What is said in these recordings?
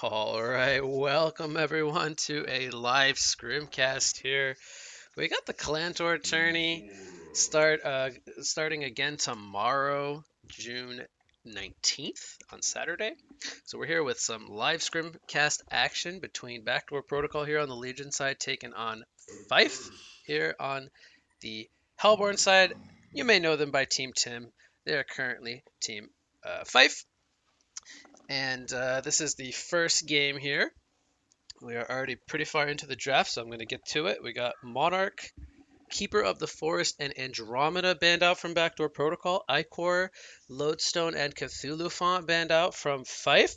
All right, welcome everyone to a live scrimcast here. We got the Clan Tour tourney starting again tomorrow, June 19th on Saturday. So we're here with some live scrimcast action between Backdoor Protocol here on the Legion side taking on Fife here on the Hellborn side. You may know them by Team Tim. They are currently Team Fife. And this is the first game here. We are already pretty far into the draft, so I'm going to get to it. We got Monarch, Keeper of the Forest, and Andromeda banned out from Backdoor Protocol. Icor, Lodestone, and Cthulhu Font banned out from Fife.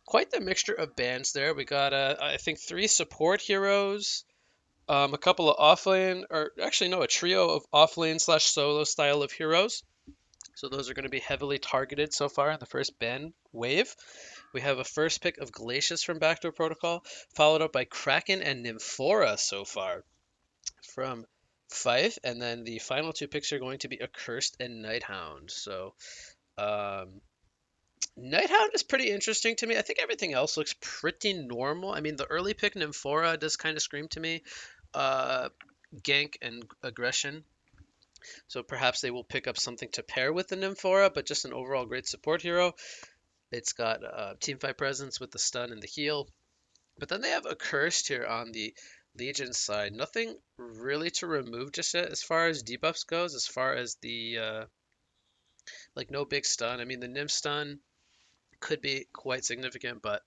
Quite the mixture of bans there. We got, I think, 3 support heroes, a couple of offlane, or actually, no, a trio of offlane slash solo style of heroes. So those are going to be heavily targeted so far in the first ban wave. We have a first pick of Glacius from Backdoor Protocol, followed up by Kraken and Nymphora so far from Fife, and then the final 2 picks are going to be Accursed and Nighthound. So Nighthound is pretty interesting to me. I think everything else looks pretty normal. I mean, the early pick Nymphora does kind of scream to me gank and aggression. So perhaps they will pick up something to pair with the Nymphora, but just an overall great support hero. It's got teamfight presence with the stun and the heal. But then they have Accursed here on the Legion side. Nothing really to remove just yet as far as debuffs goes, as far as the like no big stun. I mean the Nymph stun could be quite significant, but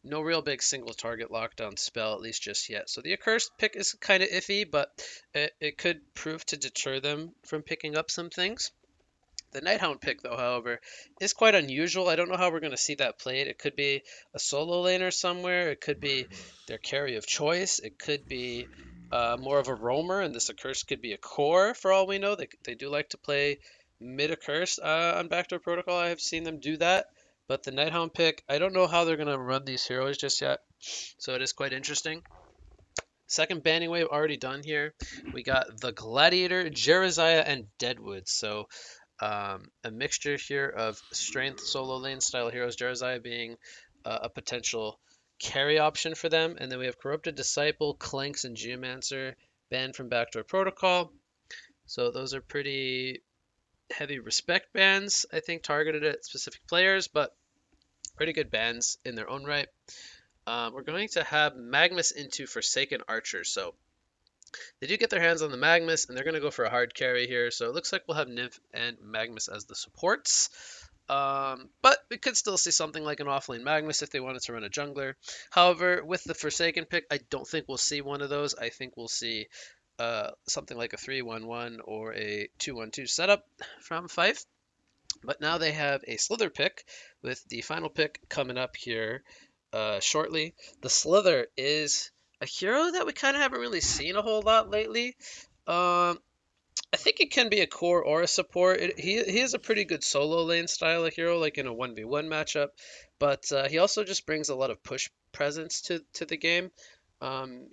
no real big single target lockdown spell, at least just yet. So the Accursed pick is kind of iffy, but it could prove to deter them from picking up some things. The Nighthound pick, though, however, is quite unusual. I don't know how we're going to see that played. It could be a solo laner somewhere. It could be their carry of choice. It could be more of a roamer, and this Accursed could be a core for all we know. They do like to play mid Accursed on Backdoor Protocol. I have seen them do that. But the Nighthound pick, I don't know how they're going to run these heroes just yet. So it is quite interesting. Second banning wave already done here. We got the Gladiator, Jereziah, and Deadwood. So a mixture here of strength solo lane style heroes, Jereziah being a potential carry option for them. And then we have Corrupted Disciple, Clanks, and Geomancer banned from Backdoor Protocol. So those are pretty heavy respect bans, I think, targeted at specific players, but pretty good bans in their own right. We're going to have Magnus into Forsaken Archer. So they do get their hands on the Magnus, and they're going to go for a hard carry here. So it looks like we'll have Nymph and Magnus as the supports. But we could still see something like an offlane Magnus if they wanted to run a jungler. However, with the Forsaken pick, I don't think we'll see one of those. I think we'll see something like a 3-1-1 or a 2-1-2 setup from Fife. But now they have a Slither pick with the final pick coming up here shortly. The Slither is a hero that we kind of haven't really seen a whole lot lately. I think it can be a core or a support. He is a pretty good solo lane style of hero, like in a 1v1 matchup. But he also just brings a lot of push presence to the game.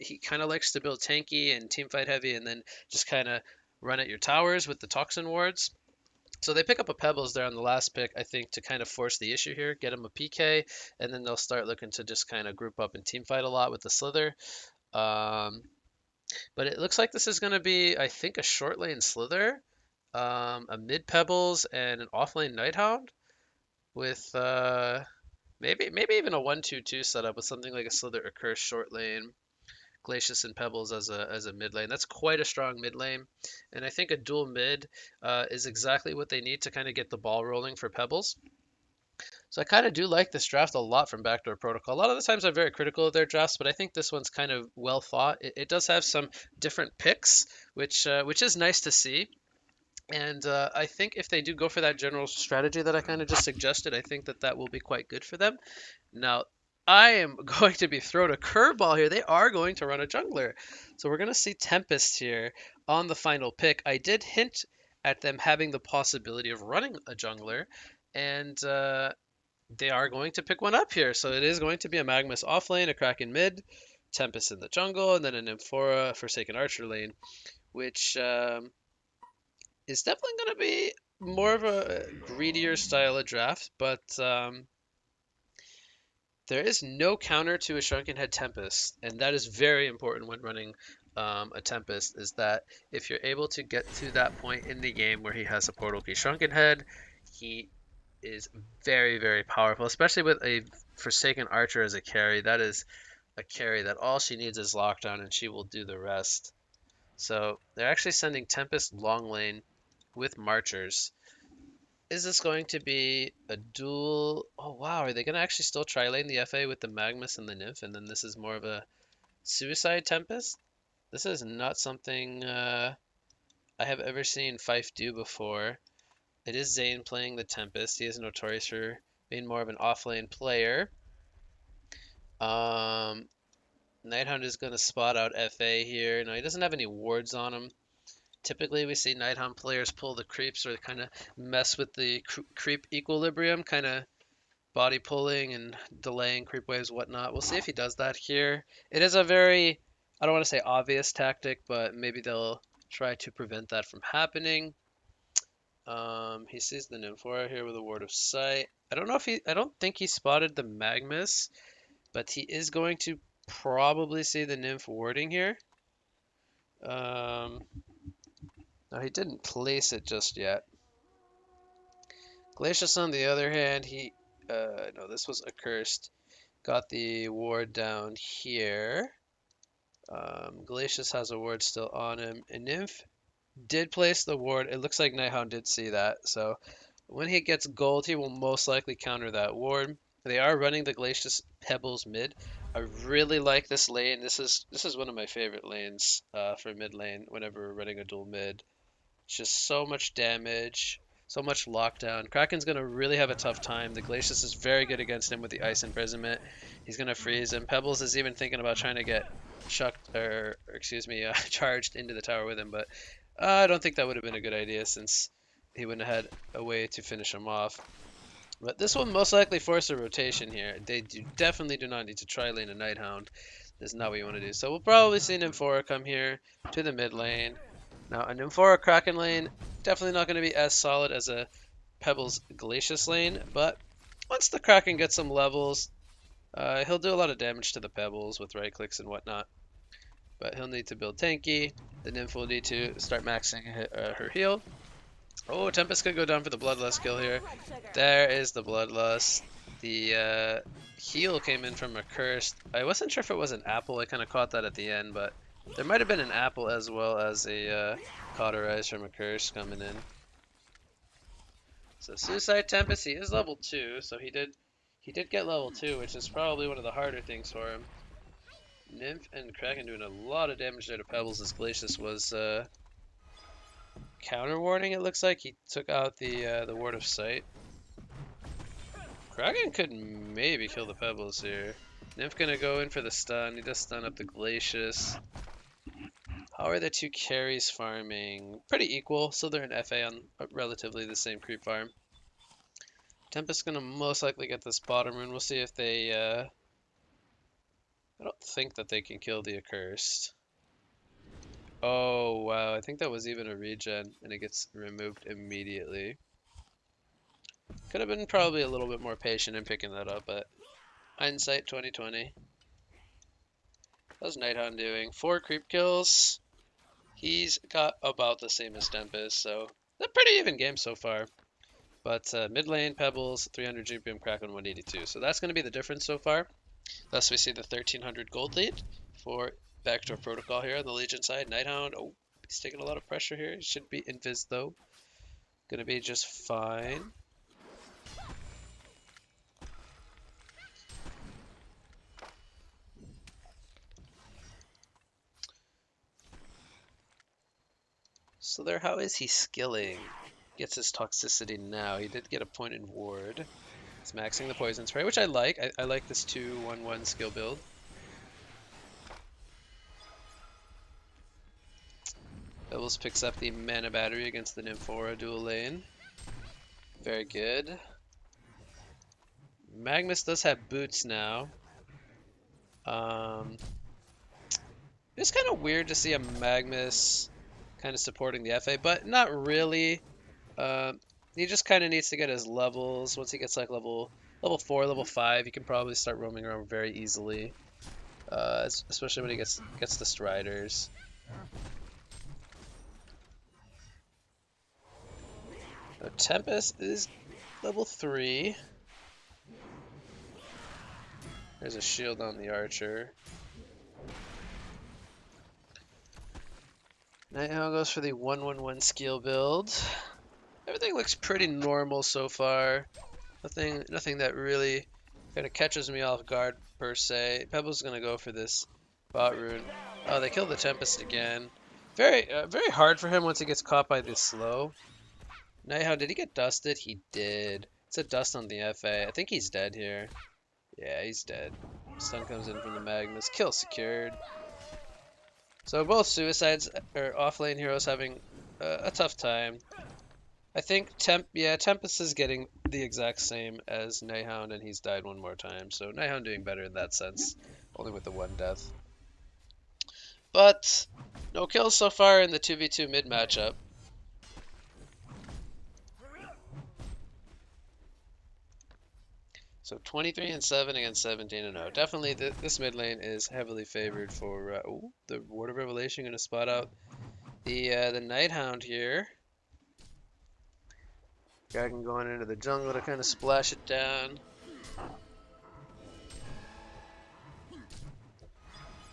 He kind of likes to build tanky and teamfight heavy and then just kind of run at your towers with the toxin wards. So they pick up a Pebbles there on the last pick, I think, to kind of force the issue here, get him a PK, and then they'll start looking to just kind of group up and team fight a lot with the Slither. Um, but it looks like this is going to be, I think, a short lane Slither, a mid Pebbles, and an off lane Nighthound with maybe even a 1-2-2 setup with something like a Slither or Curse short lane, Glacius and Pebbles as a mid lane. That's quite a strong mid lane, and I think a dual mid is exactly what they need to kind of get the ball rolling for Pebbles. So I kind of do like this draft a lot from Backdoor Protocol. A lot of the times I'm very critical of their drafts, but I think this one's kind of well thought. It does have some different picks, which is nice to see. And I think if they do go for that general strategy that I kind of just suggested, I think that will be quite good for them. Now, I am going to be thrown a curveball here. They are going to run a jungler. So we're going to see Tempest here on the final pick. I did hint at them having the possibility of running a jungler, and they are going to pick one up here. So it is going to be a Magnus off lane, a Kraken mid, Tempest in the jungle, and then a Nymphora Forsaken Archer lane, which is definitely going to be more of a greedier style of draft, but There is no counter to a Shrunken Head Tempest, and that is very important when running a Tempest, is that if you're able to get to that point in the game where he has a Portal Key Shrunken Head, he is very, very powerful, especially with a Forsaken Archer as a carry. That is a carry that all she needs is lockdown and she will do the rest. So they're actually sending Tempest long lane with Marchers. Is this going to be a duel? Oh wow, are they going to actually still tri-lane the FA with the Magnus and the Nymph, and then this is more of a Suicide Tempest? This is not something I have ever seen Fife do before. It is Zane playing the Tempest. He is notorious for being more of an offlane player. Um, Nighthound is going to spot out FA here. No, he doesn't have any wards on him. Typically, we see Nighthound players pull the creeps or kind of mess with the creep equilibrium, kind of body pulling and delaying creep waves, whatnot. We'll see if he does that here. It is a very, I don't want to say obvious tactic, but maybe they'll try to prevent that from happening. He sees the Nymphora here with a ward of sight. I don't think he spotted the Magnus, but he is going to probably see the Nymph warding here. No, he didn't place it just yet. Glacius, on the other hand, no, this was accursed. Got the ward down here. Glacius has a ward still on him. And Nymph did place the ward. It looks like Nighthound did see that. So when he gets gold, he will most likely counter that ward. They are running the Glacius Pebbles mid. I really like this lane. This is one of my favorite lanes for mid lane whenever we're running a dual mid. It's just so much damage, so much lockdown. Kraken's going to really have a tough time. The Glacius is very good against him with the Ice Imprisonment. He's going to freeze him. Pebbles is even thinking about trying to get charged into the tower with him, but I don't think that would have been a good idea since he wouldn't have had a way to finish him off. But this will most likely force a rotation here. They definitely do not need to try lane a Nighthound. This is not what you want to do. So we'll probably see Nymphora come here to the mid lane. Now, a Nymphora Kraken lane, definitely not going to be as solid as a Pebbles Glacius lane, but once the Kraken gets some levels, he'll do a lot of damage to the Pebbles with right clicks and whatnot. But he'll need to build tanky. The Nymph will need to start maxing her heal. Oh, Tempest could go down for the Bloodlust kill here. There is the Bloodlust. The heal came in from a Cursed. I wasn't sure if it was an apple. I kind of caught that at the end, but there might have been an apple as well as a cauterize from a curse coming in. So Suicide Tempest, he is level 2, so he did get level 2, which is probably one of the harder things for him. Nymph and Kraken doing a lot of damage there to Pebbles as Glacius was counter warding, it looks like. He took out the ward of sight. Kraken could maybe kill the Pebbles here. Nymph gonna go in for the stun. He does stun up the Glacius. How are the two carries farming? Pretty equal, so they're in FA on relatively the same creep farm. Tempest's gonna most likely get this bottom rune. We'll see if they, I don't think that they can kill the accursed. Oh, wow, I think that was even a regen, and it gets removed immediately. Could have been probably a little bit more patient in picking that up, but hindsight 2020. How's Nighthound doing? 4 creep kills. He's got about the same as Tempest, so a pretty even game so far. But mid lane, Pebbles, 300 GPM, Kraken 182. So that's going to be the difference so far. Thus we see the 1300 gold lead for Backdoor Protocol here on the Legion side. Nighthound, oh, he's taking a lot of pressure here. He should be invis though. Going to be just fine. So there, how is he skilling? Gets his toxicity now. He did get a point in ward. He's maxing the poison spray, which I like. I like this 2-1-1 skill build. Pebbles picks up the mana battery against the Nymphora dual lane. Very good. Magnus does have boots now. It's kind of weird to see a Magnus kind of supporting the FA, but not really. He just kind of needs to get his levels. Once he gets like level Level 4, level 5, you can probably start roaming around very easily, especially when he gets the Striders. Now, Tempest is level 3. There's a shield on the Archer. Nighthawk goes for the 1-1-1 skill build. Everything looks pretty normal so far. Nothing that really kind of catches me off guard per se. Pebble's gonna go for this bot rune. Oh, they killed the Tempest again. Very hard for him once he gets caught by this slow. Nighthawk, did he get dusted? He did. It's a dust on the FA. I think he's dead here. Yeah, he's dead. Stun comes in from the Magnus. Kill secured. So both suicides or offlane heroes having a tough time. I think Tempest is getting the exact same as Nighthound, and he's died one more time. So Nighthound doing better in that sense, only with the one death. But no kills so far in the 2v2 mid matchup. So 23-7 against 17-0. Definitely this mid lane is heavily favored for the Ward of Revelation going to spot out the Nighthound here. Dragon going into the jungle to kind of splash it down.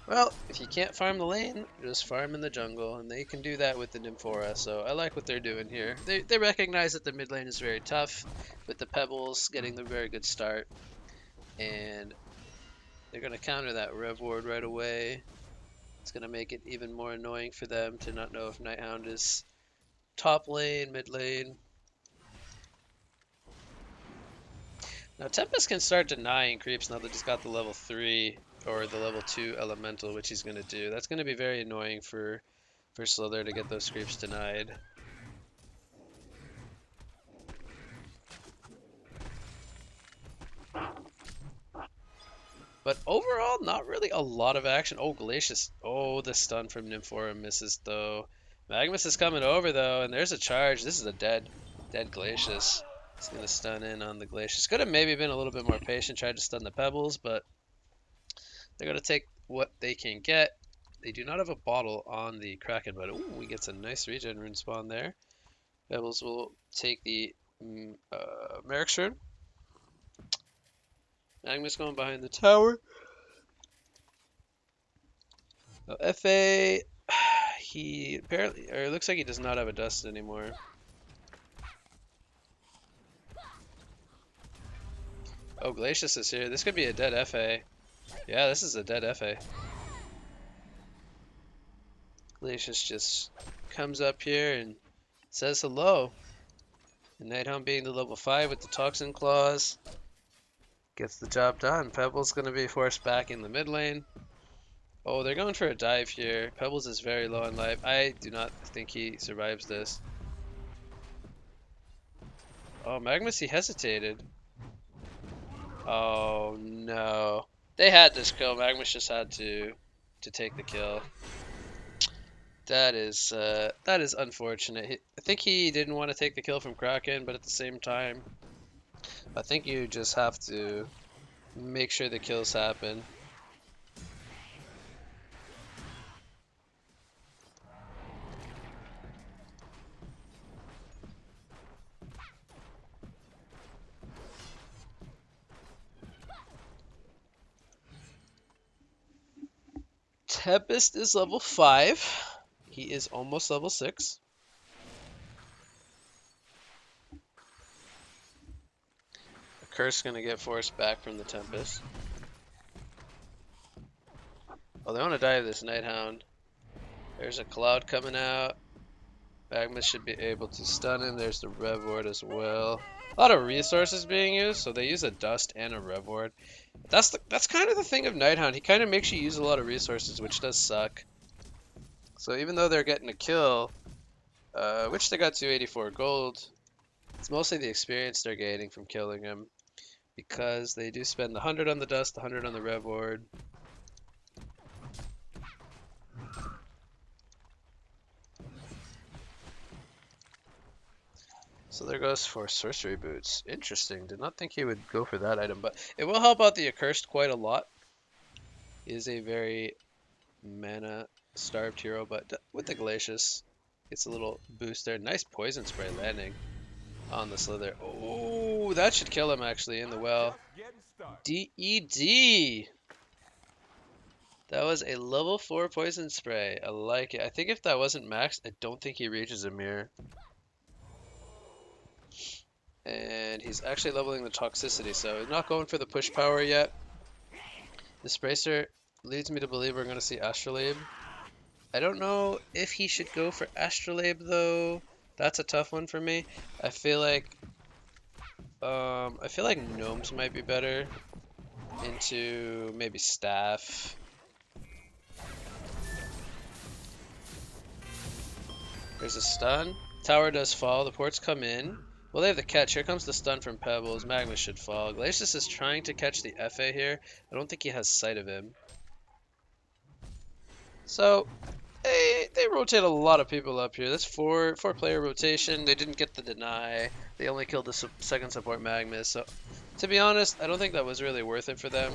Well, if you can't farm the lane, just farm in the jungle, and they can do that with the Nymphora, so I like what they're doing here. They recognize that the mid lane is very tough, with the Pebbles getting the very good start, and they're going to counter that Rev Ward right away. It's going to make it even more annoying for them to not know if Nighthound is top lane, mid lane. Now Tempest can start denying creeps now that he's got the level 3 or the level 2 elemental, which he's going to do. That's going to be very annoying for Slither to get those creeps denied. But overall, not really a lot of action. Oh, Glacius. Oh, the stun from Nymphora misses, though. Magnus is coming over, though, and there's a charge. This is a dead Glacius. He's going to stun in on the Glacius. Could have maybe been a little bit more patient, tried to stun the Pebbles, but they're going to take what they can get. They do not have a bottle on the Kraken, but ooh, we get a nice regen rune spawn there. Pebbles will take the Merrick's rune. Magnus going behind the tower. FA, he apparently, or it looks like he does not have a dust anymore. Oh, Glacius is here. This could be a dead FA. Yeah, this is a dead FA. Glacius just comes up here and says hello. And Nighthound being the level 5 with the Toxin Claws gets the job done. Pebbles going to be forced back in the mid lane. Oh, they're going for a dive here. Pebbles is very low on life. I do not think he survives this. Oh, Magnus, he hesitated. Oh, no. They had this kill. Magnus just had to take the kill. That is unfortunate. I think he didn't want to take the kill from Kraken, but at the same time, I think you just have to make sure the kills happen. Tempest is level 5. He is almost level 6. The Curse gonna get forced back from the Tempest. Oh, they want to dive this Nighthound. There's a Cloud coming out. Magnus should be able to stun him. There's the Rev Ward as well. A lot of resources being used, so they use a Dust and a Rev Ward. That's kind of the thing of Nighthound. He kind of makes you use a lot of resources, which does suck. So even though they're getting a kill, which they got 284 gold, it's mostly the experience they're gaining from killing him, because they do spend the 100 on the Dust, the 100 on the Rev Ward. So So there goes for sorcery boots. Interesting. Did not think he would go for that item, but it will help out the accursed quite a lot. He is a very mana starved hero, but with the Glacius, gets a little boost there. Nice poison spray landing on the Slither. Oh, that should kill him actually in the well. DED. That was a level 4 poison spray. I like it. I think if that wasn't maxed, I don't think he reaches a mirror. And he's actually leveling the toxicity, so he's not going for the push power yet. The Spracer leads me to believe we're going to see Astrolabe. I don't know if he should go for Astrolabe though. That's a tough one for me. I feel like gnomes might be better into maybe staff. There's a stun. Tower does fall. The ports come in. Well, they have the catch. Here comes the stun from Pebbles. Magma should fall. Glacius is trying to catch the FA here. I don't think he has sight of him. So they rotate a lot of people up here. That's four player rotation. They didn't get the deny. They only killed the second support Magnus. So to be honest, I don't think that was really worth it for them.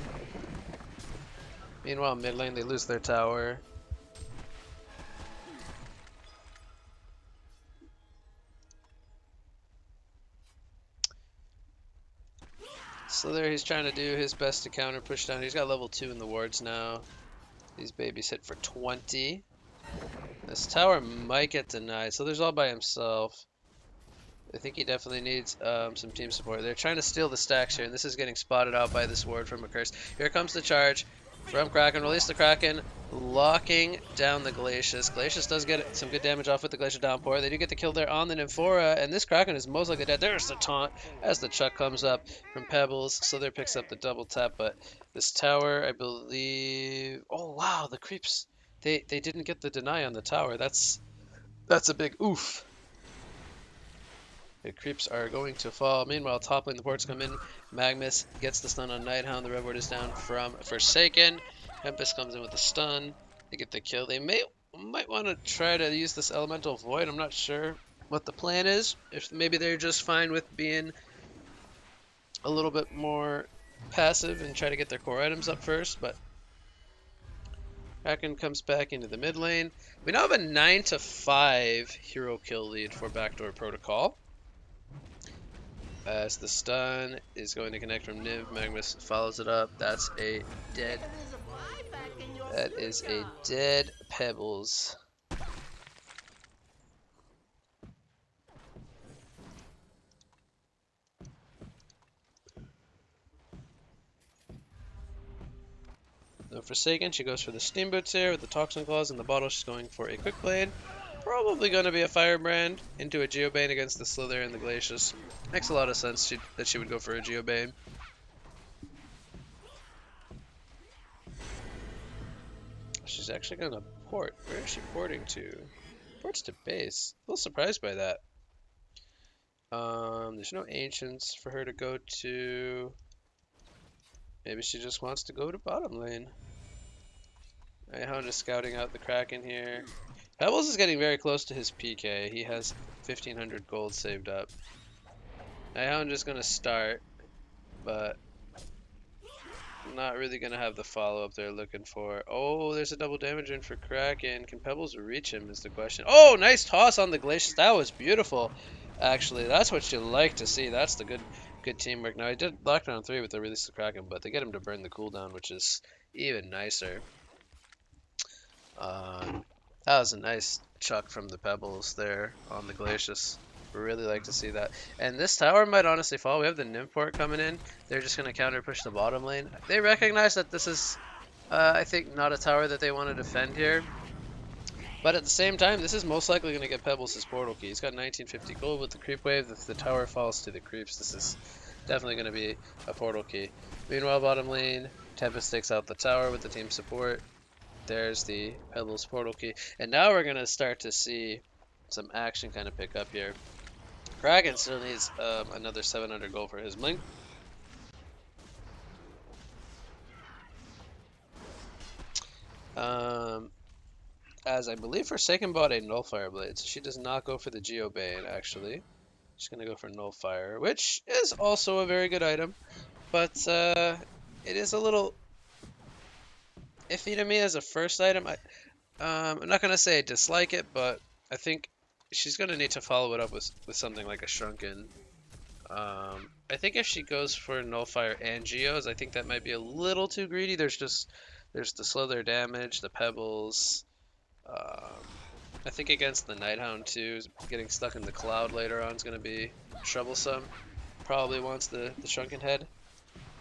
Meanwhile, mid lane they lose their tower. So there he's trying to do his best to counter push down. He's got level 2 in the wards now. These babies hit for 20. This tower might get denied, so there's all by himself. I think he definitely needs some team support. They're trying to steal the stacks here, and this is getting spotted out by this ward from a curse. Here comes the charge from Kraken. Release the Kraken, locking down the Glacius. Glacius does get some good damage off with the Glacier Downpour. They do get the kill there on the Nymphora, and this Kraken is most likely dead. There's the taunt as the Chuck comes up from Pebbles. So there picks up the double tap, but this tower, I believe... Oh, wow, the creeps. They didn't get the deny on the tower. That's a big oof. The creeps are going to fall. Meanwhile, top lane, the ports come in. Magnus gets the stun on Nighthound. The Red Ward is down from Forsaken. Tempest comes in with the stun. They get the kill. They might want to try to use this Elemental Void. I'm not sure what the plan is. If maybe they're just fine with being a little bit more passive and try to get their core items up first, but Kraken comes back into the mid lane. We now have a 9-5 hero kill lead for Backdoor Protocol. As the stun is going to connect from Niv, Magnus follows it up. That's a dead. That is a dead Pebbles. No Forsaken, she goes for the Steamboots here with the Toxin Claws in the bottle. She's going for a Quick Blade. Probably going to be a Firebrand into a Geobane against the Slither and the Glacius. Makes a lot of sense that she would go for a Geobane. She's actually going to port. Where is she porting to? Ports to base. A little surprised by that. There's no Ancients for her to go to. Maybe she just wants to go to bottom lane. Nighthound is scouting out the Kraken here. Pebbles is getting very close to his PK. He has 1,500 gold saved up. Nighthound is going to start, but not really going to have the follow-up they're looking for. Oh, there's a double damage in for Kraken. Can Pebbles reach him is the question. Oh, nice toss on the Glacius. That was beautiful, actually. That's what you like to see. That's the good teamwork. Now, I did lockdown 3 with the release of Kraken, but they get him to burn the cooldown, which is even nicer. That was a nice chuck from the Pebbles there on the Glacius. Really like to see that. And this tower might honestly fall. We have the Nymph port coming in. They're just going to counter push the bottom lane. They recognize that this is, I think, not a tower that they want to defend here. But at the same time, this is most likely going to get Pebbles his portal key. He's got 1950 gold with the creep wave. If the tower falls to the creeps, this is definitely going to be a portal key. Meanwhile, bottom lane, Tempest takes out the tower with the team support. There's the Pebbles portal key. And now we're going to start to see some action kind of pick up here. Kraken still needs another 700 gold for his blink. As I believe Forsaken bought a Nullfire Blade, so she does not go for the Geobane, actually. Just gonna go for Nullfire, which is also a very good item, but it is a little iffy to me as a first item. I'm not gonna say I dislike it, but I think she's gonna need to follow it up with something like a Shrunken. I think if she goes for Nullfire and Geos, I think that might be a little too greedy. There's the slow their damage, the pebbles. Um, I think against the Nighthound too, getting stuck in the cloud later on is gonna be troublesome. Probably wants the Shrunken Head.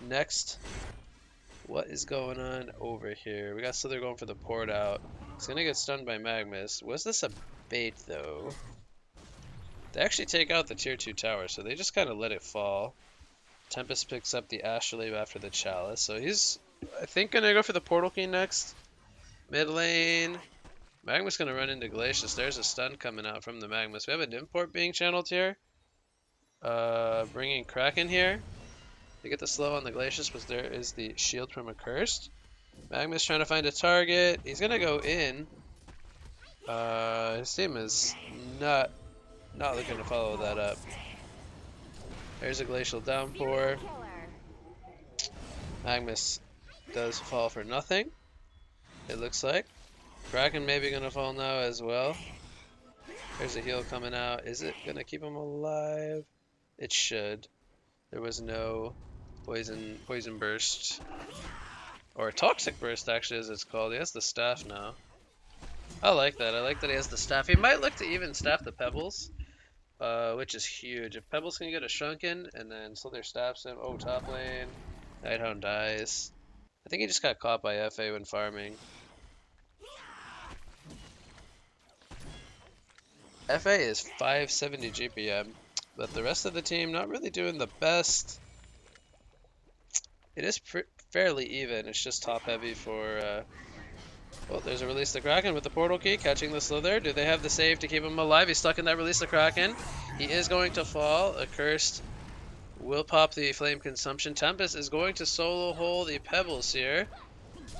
Next, what is going on over here? We got Slither going for the port out. He's gonna get stunned by Magmus. Was this a bait though? They actually take out the tier 2 tower, so they just kind of let it fall. Tempest picks up the Astrolabe after the Chalice, so he's, I think, gonna go for the Portal Key next. Mid lane, Magmus gonna run into Glacius. There's a stun coming out from the Magmus. We have an import being channeled here. Bringing Kraken here to get the slow on the Glacius, but there is the shield from Accursed. Magmus trying to find a target. He's gonna go in. His team is not looking to follow that up. There's a Glacial Downpour. Magmus does fall for nothing, it looks like. Kraken maybe gonna fall now as well. There's a heal coming out. Is it gonna keep him alive? It should. There was no poison burst. Or toxic burst actually, as it's called. He has the staff now. I like that. I like that he has the staff. He might look to even staff the pebbles. Which is huge. If Pebbles can get a Shrunken and then Slither stabs him, oh, top lane, Nighthound dies. I think he just got caught by FA when farming. FA is 570 GPM, but the rest of the team not really doing the best. It is fairly even. It's just top heavy for. Well, there's a Release the Kraken with the Portal Key, catching the Slither. Do they have the save to keep him alive? He's stuck in that Release the Kraken. He is going to fall. Accursed will pop the Flame Consumption. Tempest is going to solo hole the Pebbles here.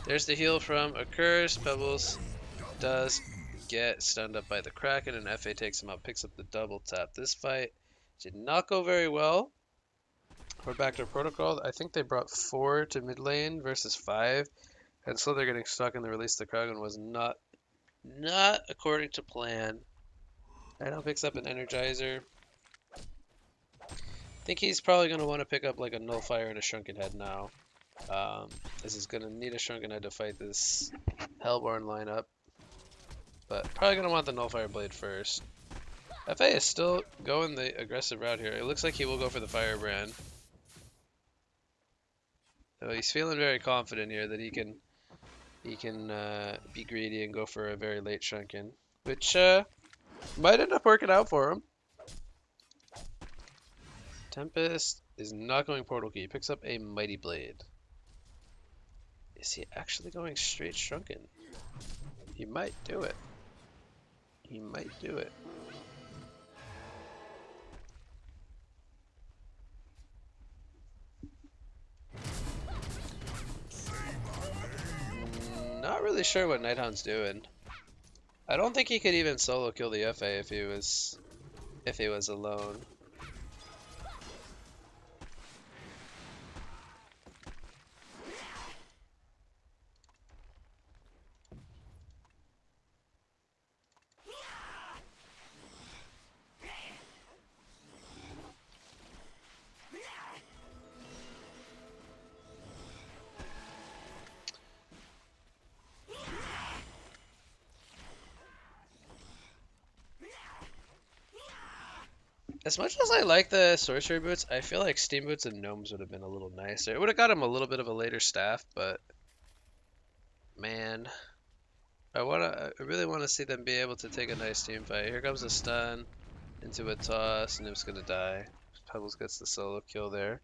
There's the heal from Accursed. Pebbles does get stunned up by the Kraken, and FA takes him out, picks up the double tap. This fight did not go very well for Backdoor Protocol. I think they brought 4 to mid lane versus 5. And so they're getting stuck in the Release the Kraken was not according to plan. Rhino picks up an Energizer. I think he's probably going to want to pick up like a Nullfire and a Shrunken Head now. As he's going to need a Shrunken Head to fight this Hellborn lineup. But probably going to want the Nullfire Blade first. FA is still going the aggressive route here. It looks like he will go for the Firebrand. So he's feeling very confident here that he can be greedy and go for a very late Shrunken, which might end up working out for him. Tempest is not going Portal Key. He picks up a Mighty Blade. Is he actually going straight Shrunken? He might do it. He might do it. Not really sure what Nighthound's doing. I don't think he could even solo kill the FA if he was alone. As much as I like the sorcery boots, I feel like steam boots and gnomes would have been a little nicer. It would have got him a little bit of a later staff, but man, I really want to see them be able to take a nice team fight. Here comes a stun into a toss, and Nymph's gonna die. Pebbles gets the solo kill there.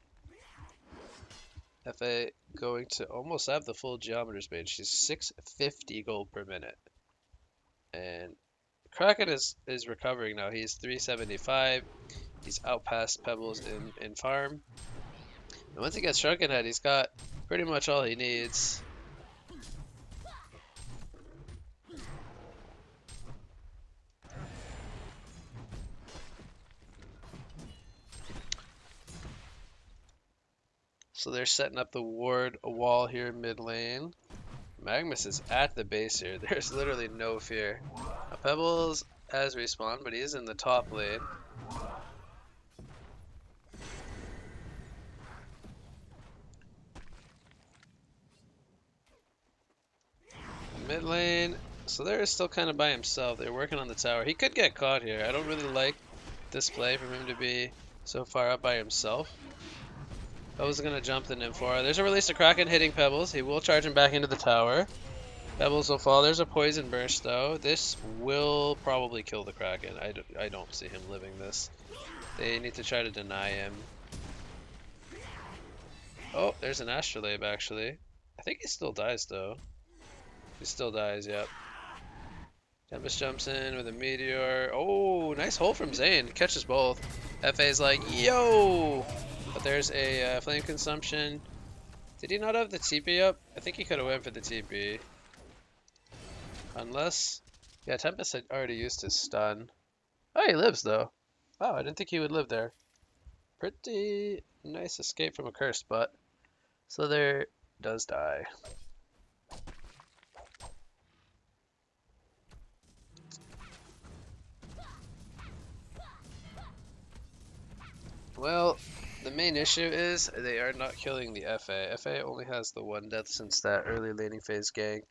FA going to almost have the full Geometer's Blade. She's 650 gold per minute, and Kraken is recovering now. He's 375. He's out past Pebbles in farm. And once he gets Shrunken Head, he's got pretty much all he needs. So they're setting up the ward wall here mid lane. Magnus is at the base here. There's literally no fear. Now, Pebbles has respawned, but he is in the top lane. Mid lane, so they're still kind of by himself. They're working on the tower. He could get caught here. I don't really like this play from him to be so far up by himself. Pebbles is going to jump the Nymphora. There's a release to Kraken hitting Pebbles. He will charge him back into the tower. Pebbles will fall. There's a poison burst though. This will probably kill the Kraken. I don't see him living this. They need to try to deny him. Oh, there's an Astrolabe actually. I think he still dies though. He still dies, yep. Tempest jumps in with a meteor. Oh, nice hole from Zane. Catches both. FA's like, yo! But there's a flame consumption. Did he not have the TP up? I think he could have went for the TP. Unless... Yeah, Tempest had already used his stun. Oh, he lives though. Wow, I didn't think he would live there. Pretty nice escape from a curse, but Slither does die. Well, the main issue is they are not killing the FA. FA only has the one death since that early laning phase gank.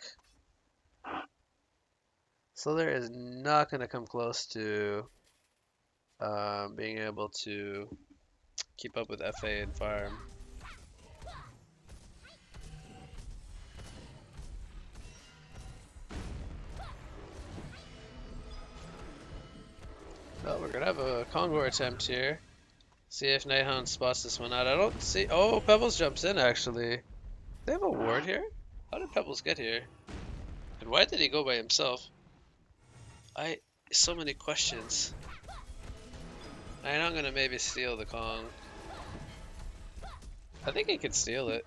Slither is not going to come close to being able to keep up with FA and farm. Well, we're going to have a Kongor attempt here. See if Nighthound spots this one out. I don't see... Oh, Pebbles jumps in, actually. They have a ward here? How did Pebbles get here? And why did he go by himself? So many questions. I'm going to maybe steal the Kong. I think he could steal it.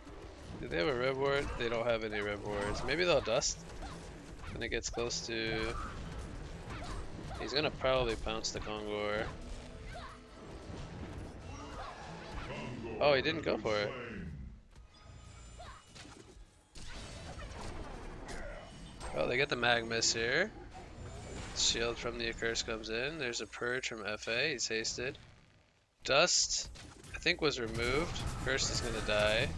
Do they have a Rib Ward? They don't have any Rib Wards. Maybe they'll Dust when it gets close to... He's going to probably pounce the Kongor. Oh, he didn't go for it. Oh, they get the Magnus here. Shield from the Accurse comes in. There's a Purge from FA. He's hasted. Dust, I think, was removed. Curse is gonna die.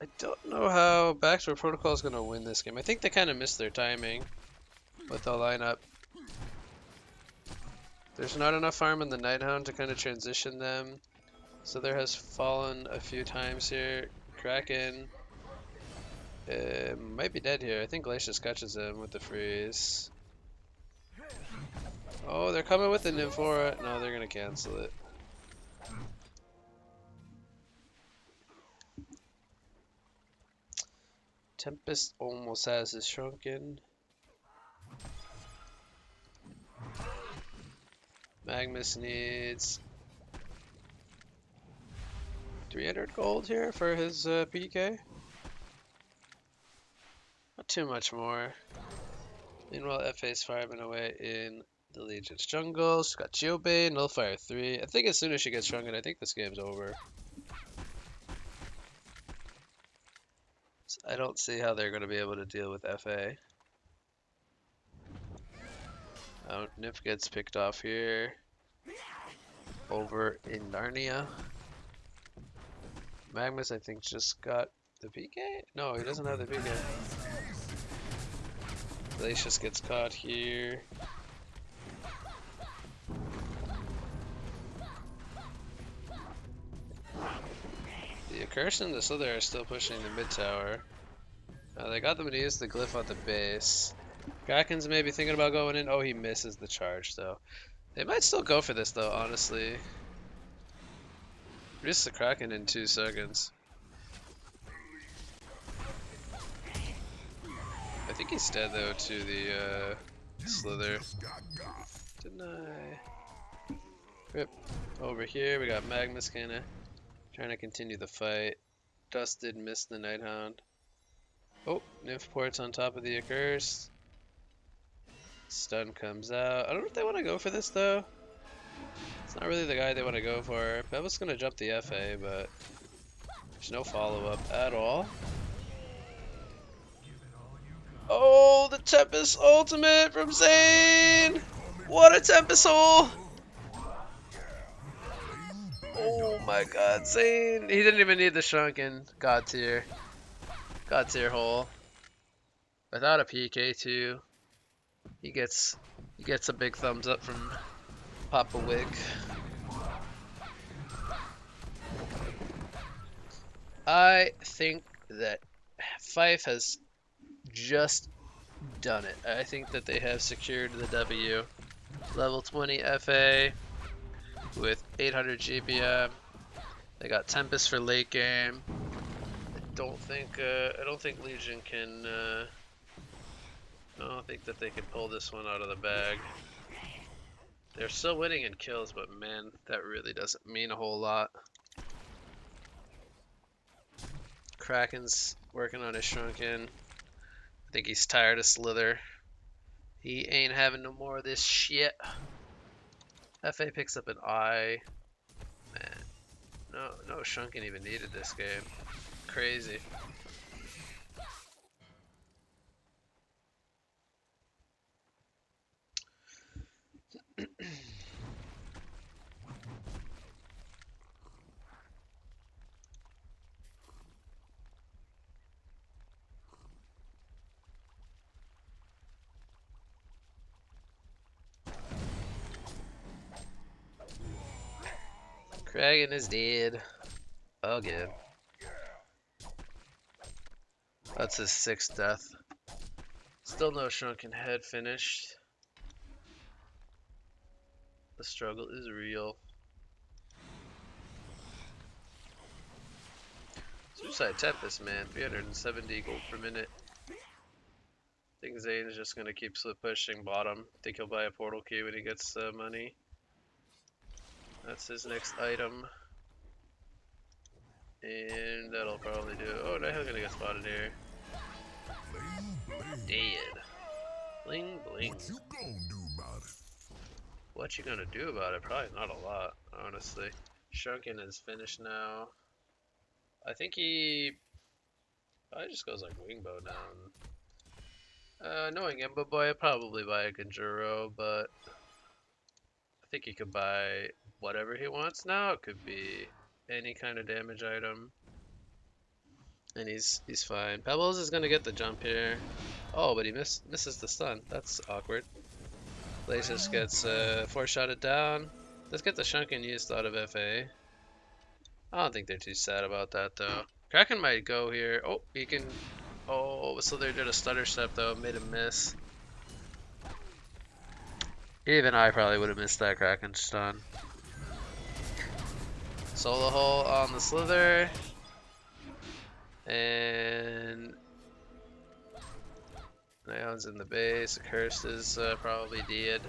I don't know how Backdoor Protocol is gonna win this game. I think they kind of missed their timing with the lineup. There's not enough farm in the Nighthound to kind of transition them. So there has fallen a few times here. Kraken might be dead here. I think Glacius catches him with the freeze. Oh, they're coming with the Nymphora. No, they're gonna cancel it. Tempest almost has his Shrunken. Magnus needs 300 gold here for his PK. Not too much more. Meanwhile, FA's farming away in the Legion's jungle. She's got Geobane, Nullfire 3. I think as soon as she gets Shrunken, I think this game's over. So I don't see how they're going to be able to deal with FA. Nymph gets picked off here. Over in Narnia. Magnus, I think, just got the PK? No, he doesn't have the PK. Glacius gets caught here. The Accurse and the Slither are still pushing the mid tower. They got them to use the glyph on the base. Kraken's maybe thinking about going in. Oh, he misses the charge though. They might still go for this though, honestly. Risk the Kraken in 2 seconds. I think he's dead though to the Slither. Deny. Rip. Over here we got Magnus kinda trying to continue the fight. Dust did miss the Nighthound. Oh, Nymph ports on top of the Accurse. Stun comes out. I don't know if they want to go for this though. It's not really the guy they want to go for. Beva's gonna jump the FA, but there's no follow-up at all. Oh, the Tempest ultimate from Zane! What a Tempest hole! Oh my god, Zane! He didn't even need the shrunken God tier hole. Without a PK too, he gets a big thumbs up from Papa Wig. I think that Fife has just done it. I think that they have secured the W. Level 20 FA with 800 GPM. They got Tempest for late game. I don't think Legion can. I don't think that they can pull this one out of the bag. They're still winning in kills, but man, that really doesn't mean a whole lot. Kraken's working on his shrunken. I think he's tired of Slither. He ain't having no more of this shit. FA picks up an eye. Man, no shrunken even needed this game. Crazy. Kraken is dead. Again. That's his 6th death. Still no shrunken head finished. The struggle is real. Suicide Tempest, man. 370 gold per minute. I think Zane's just gonna keep pushing bottom. I think he'll buy a portal key when he gets money. That's his next item. And that'll probably do it. Oh, now he's gonna get spotted here. Dead. Bling bling. What you gonna do about it? What you gonna do about it? Probably not a lot, honestly. Shrunken is finished now. I think he probably just goes like Wingbow down. Knowing Imbo Boy, I'd probably buy a Conjuro, but I think he could buy whatever he wants now. It could be any kind of damage item. And he's fine. Pebbles is gonna get the jump here. Oh, but he misses the stun. That's awkward. Glacius gets 4-shotted down. Let's get the Shrunken used out of FA. I don't think they're too sad about that though. Kraken might go here. Oh, he can. Oh, so they did a stutter step though, made him miss. Even I probably would have missed that Kraken stun. Solo hole on the Slither. And Nion's in the base. Cursed is probably dead.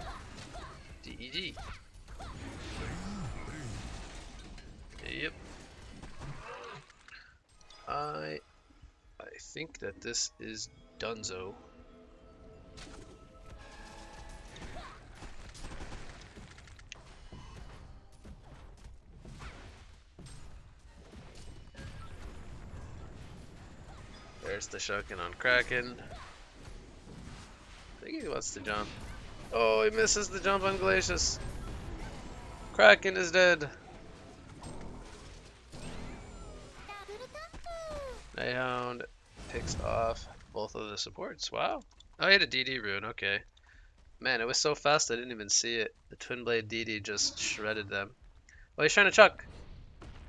DED. Yep. I think that this is Dunzo. There's the Shucken on Kraken. I think he wants to jump. Oh, he misses the jump on Glacius. Kraken is dead. Nighthound picks off both of the supports. Wow. Oh, he had a DD rune. Okay. Man, it was so fast I didn't even see it. The Twin Blade DD just shredded them. Oh, he's trying to chuck.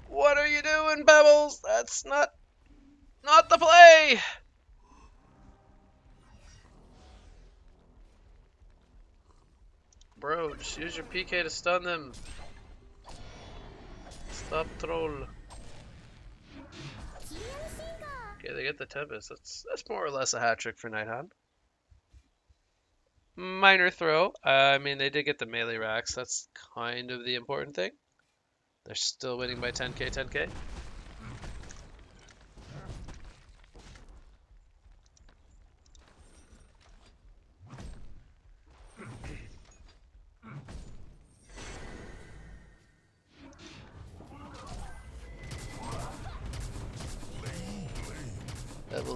What are you doing, Pebbles? That's not the play! Bro, just use your PK to stun them. Stop troll. Okay, they get the Tempest. That's more or less a hat trick for Nighthawk. Minor throw. I mean, they did get the melee racks. That's kind of the important thing. They're still winning by 10k, 10k.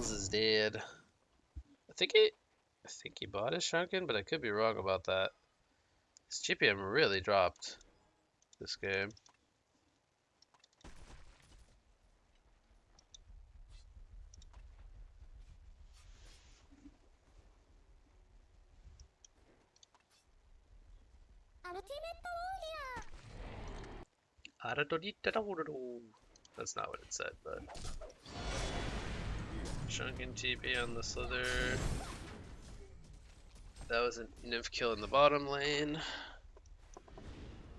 Petals is dead. I think he bought his Shrunken, but I could be wrong about that. His GPM really dropped this game. That's not what it said, but Shrunken TP on the Slither. That was a nymph kill in the bottom lane.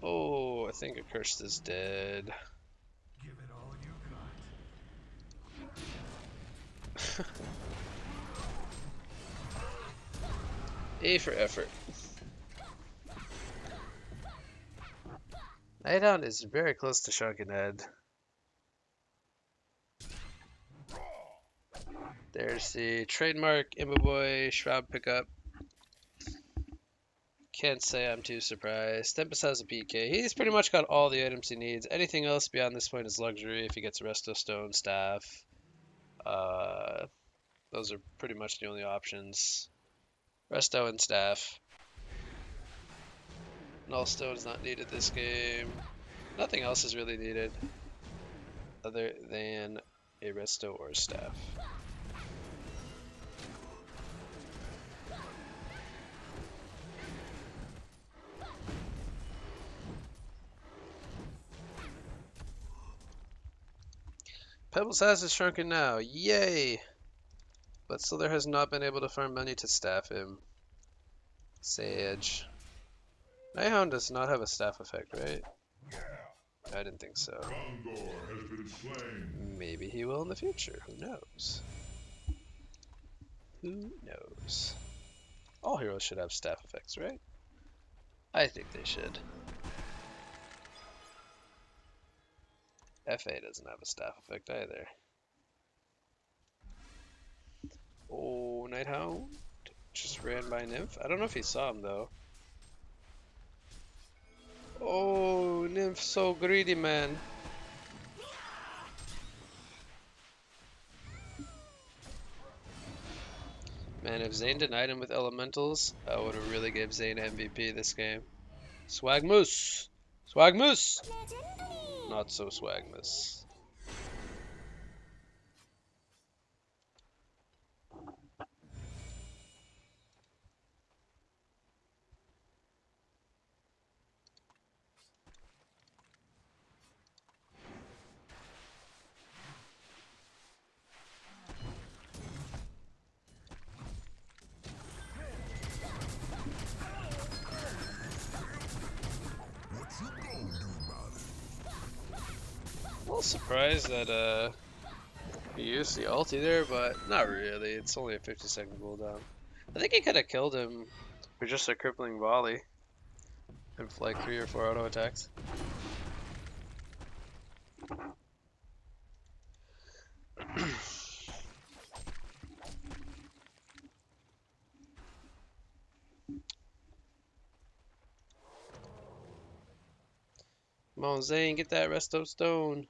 Oh, I think Accursed is dead. Give it all you got. A for effort. Nighthound is very close to Shrunken Head. There's the trademark Imboboy Shroud pickup. Can't say I'm too surprised. Tempest has a PK. He's pretty much got all the items he needs. Anything else beyond this point is luxury if he gets Resto Stone, Staff. Those are pretty much the only options. Resto and Staff. Null Stone's not needed this game. Nothing else is really needed other than a Resto or a Staff. Pebbles has his Shrunken now, yay! But Slither has not been able to farm money to staff him. Sage. Nighthound does not have a staff effect, right? I didn't think so. Maybe he will in the future, who knows? Who knows? All heroes should have staff effects, right? I think they should. FA doesn't have a staff effect either. Oh, Nighthound just ran by Nymph. I don't know if he saw him though. Oh, Nymph so greedy, man. Man, if Zane denied him with elementals, I would have really gave Zane MVP this game. Swagmus! Swagmus! Not so Swagmus. A little surprised that he used the ulti there, but not really. It's only a 50-second cooldown. I think he could have killed him for just a crippling volley and like 3 or 4 auto attacks. Come on, Zane, get that Resto Stone.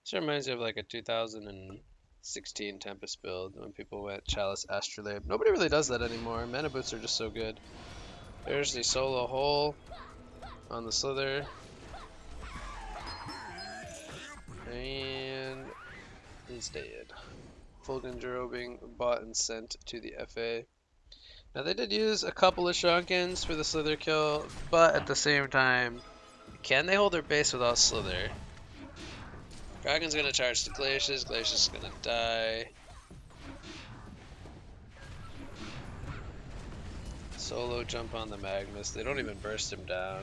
This reminds me of like a 2016 Tempest build when people went Chalice Astrolabe. Nobody really does that anymore. Mana boots are just so good. There's the solo hole on the Slither. And he's dead. Fulgen Juro being bought and sent to the FA. Now they did use a couple of Shrunkens for the Slither kill, but at the same time, can they hold their base without Slither? Dragon's gonna charge the Glacius, Glacius is gonna die. Solo jump on the Magnus, they don't even burst him down.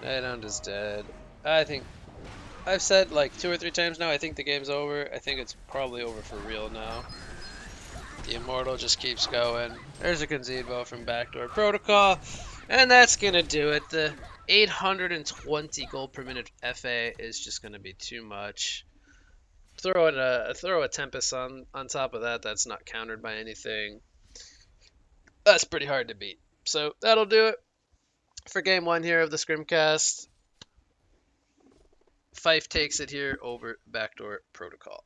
Nighthound is dead. I've said like 2 or 3 times now, I think the game's over. I think it's probably over for real now. The Immortal just keeps going. There's a Conceivable from Backdoor Protocol. And that's gonna do it. The 820 gold per minute FA is just gonna be too much. Throw a Tempest on top of that. That's not countered by anything. That's pretty hard to beat. So that'll do it for game 1 here of the Scrimcast. Fife takes it here over Backdoor Protocol.